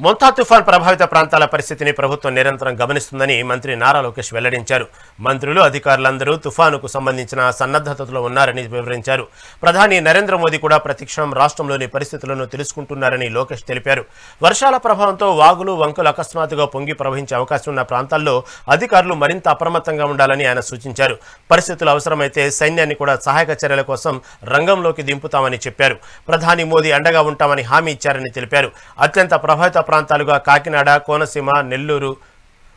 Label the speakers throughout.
Speaker 1: మొంతా తుఫాన్ ప్రభావిత ప్రాంతాల పరిస్థితిని ప్రభుత్వం నిరంతరం గమనిస్తుందని మంత్రి నారా లోకేష్ వెల్లడించారు. మంత్రులు, అధికారులందరూ తుఫానుకు సంబంధించిన సన్నద్ధతలో ఉన్నారని వివరించారు. ప్రధాని నరేంద్ర మోదీ కూడా ప్రతిక్షణం రాష్ట్రంలోని పరిస్థితులను తెలుసుకుంటున్నారని లోకేష్ తెలిపారు. వర్షాల ప్రభావంతో వాగులు, వంకలు అకస్మాత్తుగా పొంగి ప్రవహించే అవకాశం ఉన్న ప్రాంతాల్లో అధికారులు మరింత అప్రమత్తంగా ఉండాలని ఆయన సూచించారు. పరిస్థితులు అవసరమైతే సైన్యాన్ని కూడా సహాయక చర్యల కోసం రంగంలోకి దింపుతామని చెప్పారు. ప్రధాని మోదీ అండగా ఉంటామని హామీ ఇచ్చారని తెలిపారు. అత్యంత ప్రభావిత ప్రాంతాలుగా కాకినాడ, కోనసీమ, నెల్లూరు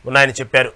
Speaker 1: ఉన్నాయని చెప్పారు.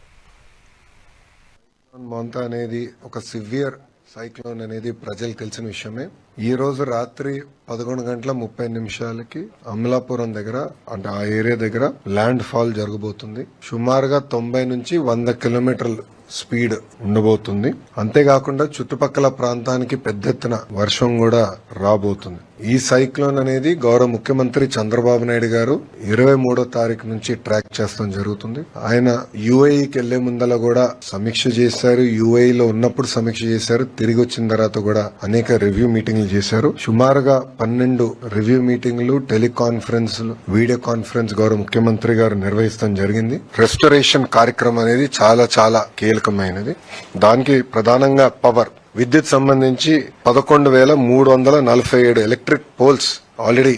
Speaker 2: మొంతా అనేది ఒక సివియర్ సైక్లోన్ అనేది ప్రజలకు తెలిసిన విషయమే. ఈ రోజు రాత్రి 11:30 అమలాపురం దగ్గర అంటే ఆ ఏరియా దగ్గర ల్యాండ్ ఫాల్ జరగబోతుంది. సుమారుగా 90 నుంచి 100 కిలోమీటర్ల స్పీడ్ ఉండబోతుంది. అంతేకాకుండా చుట్టుపక్కల ప్రాంతానికి పెద్ద ఎత్తున వర్షం కూడా రాబోతుంది. ఈ సైక్లోన్ అనేది గౌరవ ముఖ్యమంత్రి చంద్రబాబు నాయుడు గారు 23వ తారీఖు నుంచి ట్రాక్ చేస్తాం జరుగుతుంది. ఆయన యుఏఈకి వెళ్లే ముందల కూడా సమీక్ష చేశారు. యుఏఈలో ఉన్నప్పుడు సమీక్ష చేశారు. తిరిగి వచ్చిన తర్వాత కూడా అనేక రివ్యూ మీటింగ్లు చేశారు. సుమారుగా 12 రివ్యూ మీటింగ్లు, టెలికాన్ఫరెన్స్లు, వీడియో కాన్ఫరెన్స్ గౌరవ ముఖ్యమంత్రి గారు నిర్వహిస్తాం జరిగింది. రెస్టరేషన్ కార్యక్రమం అనేది చాలా చాలా కీలకమైనది. దానికి ప్రధానంగా పవర్, విద్యుత్ సంబంధించి 11,347 ఎలక్ట్రిక్ పోల్స్ ఆల్రెడీ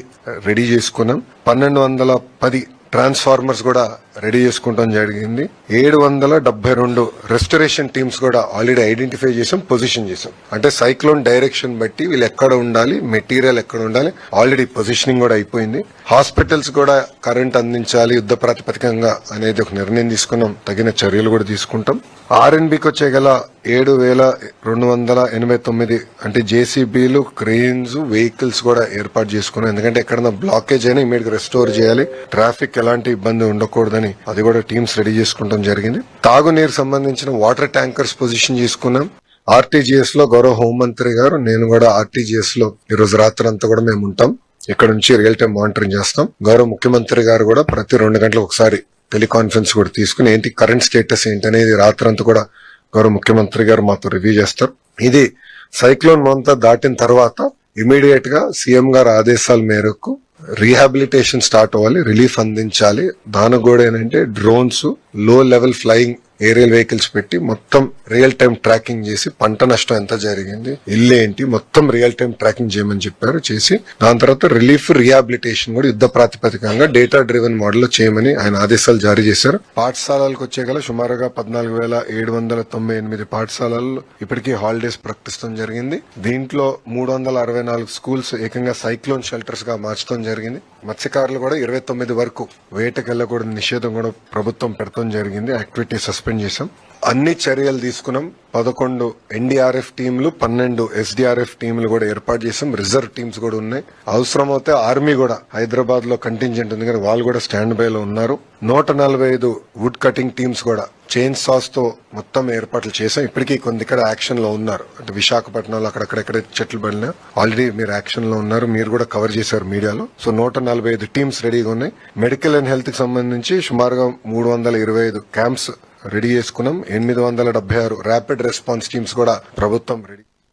Speaker 2: రెడీ చేసుకున్నాం. 1210 ట్రాన్స్ఫార్మర్స్ కూడా రెడీ చేసుకుంటాం జరిగింది. 772 రెస్టరేషన్ టీమ్స్ కూడా ఆల్రెడీ ఐడెంటిఫై చేసాం, పొజిషన్ చేసాం. అంటే సైక్లోన్ డైరెక్షన్ బట్టి వీళ్ళు ఎక్కడ ఉండాలి, మెటీరియల్ ఎక్కడ ఉండాలి, ఆల్రెడీ పొజిషనింగ్ కూడా అయిపోయింది. హాస్పిటల్స్ కూడా కరెంట్ అందించాలి యుద్ధ ప్రాతిపదికంగా అనేది ఒక నిర్ణయం తీసుకున్నాం. తగిన చర్యలు కూడా తీసుకుంటాం. ఆర్ఎన్బికి వచ్చే గల 7,289 అంటే జేసీబీలు, క్రెయిన్స్, వెహికల్స్ కూడా ఏర్పాటు చేసుకున్నాం. ఎందుకంటే ఎక్కడన్నా బ్లాకేజ్ అయినా ఇమీడియట్ గా రెస్టోర్ చేయాలి, ట్రాఫిక్ ఎలాంటి ఇబ్బంది ఉండకూడదని అది కూడా టీమ్స్ రెడీ చేసుకుంటాం జరిగింది. తాగునీరు సంబంధించిన వాటర్ ట్యాంకర్స్ పొజిషన్ చేసుకున్నాం. ఆర్టీజీఎస్ లో గౌరవ హోంమంత్రి గారు, నేను కూడా ఆర్టీజీఎస్ లో ఈ రోజు రాత్రి అంతా కూడా మేము ఉంటాం. ఇక్కడ నుంచి రియల్ టైం మానిటరింగ్ చేస్తాం. గౌరవ ముఖ్యమంత్రి గారు కూడా ప్రతి 2 గంటలకు ఒకసారి టెలికాన్ఫరెన్స్ కూడా తీసుకుని ఏంటి కరెంట్ స్టేటస్ ఏంటనేది రాత్రంతా కూడా గౌరవ ముఖ్యమంత్రి గారు మాతో రివ్యూ చేస్తారు. ఇది సైక్లోన్ మొంతా దాటిన తర్వాత ఇమీడియట్ గా సీఎం గారి ఆదేశాల మేరకు రీహాబిలిటేషన్ స్టార్ట్ అవ్వాలి, రిలీఫ్ అందించాలి. దానికి కూడా ఏంటంటే డ్రోన్స్, లో లెవెల్ ఫ్లయింగ్ ఏరియల్ వెహికల్స్ పెట్టి మొత్తం రియల్ టైం ట్రాకింగ్ చేసి పంట నష్టం ఎంత జరిగింది, ఇల్లు ఏంటి, మొత్తం రియల్ టైం ట్రాకింగ్ చేయమని చెప్పారు. చేసి దాని తర్వాత రిలీఫ్, రీహాబిలిటేషన్ కూడా యుద్ధ ప్రాతిపదికంగా డేటా డ్రివెన్ మోడల్ చేయమని ఆయన ఆదేశాలు జారీ చేశారు. పాఠశాలలకు వచ్చేగల సుమారుగా 14,798 పాఠశాలలు ఇప్పటికీ హాలిడేస్ ప్రకటించడం జరిగింది. దీంట్లో 364 స్కూల్స్ ఏకంగా సైక్లోన్ షెల్టర్స్ గా మార్చడం జరిగింది. మత్స్యకారులు కూడా 29 వరకు వేటకు వెళ్లకూడదు నిషేధం కూడా ప్రభుత్వం పెడతాం జరిగింది. యాక్టివిటీ సస్పెండ్ చేశాం. అన్ని చర్యలు తీసుకున్నాం. 11 ఎన్డీఆర్ఎఫ్ టీంలు, 12 ఎస్డీఆర్ఎఫ్ టీంలు కూడా ఏర్పాటు చేసాం. రిజర్వ్ టీమ్స్ కూడా ఉన్నాయి. అవసరమైతే ఆర్మీ కూడా హైదరాబాద్ లో కంటింజెంట్ ఉంది కానీ వాళ్ళు కూడా స్టాండ్ బై లో ఉన్నారు. 145 వుడ్ కటింగ్ టీమ్స్ కూడా చైన్ సాస్ తో మొత్తం ఏర్పాట్లు చేసాం. ఇప్పటికీ కొన్ని ఇక్కడ యాక్షన్ లో ఉన్నారు. అంటే విశాఖపట్నంలో అక్కడెక్కడ చెట్లు పడినా ఆల్రెడీ మీరు యాక్షన్ లో ఉన్నారు. మీరు కూడా కవర్ చేశారు మీడియాలో. సో 145 టీమ్స్ రెడీగా ఉన్నాయి. మెడికల్ అండ్ హెల్త్ కి సంబంధించి సుమారుగా 325 క్యాంప్స్ రెడీ చేసుకున్నాం. 876 ర్యాపిడ్ రెస్పాన్స్ టీమ్స్ కూడా ప్రభుత్వం రెడీ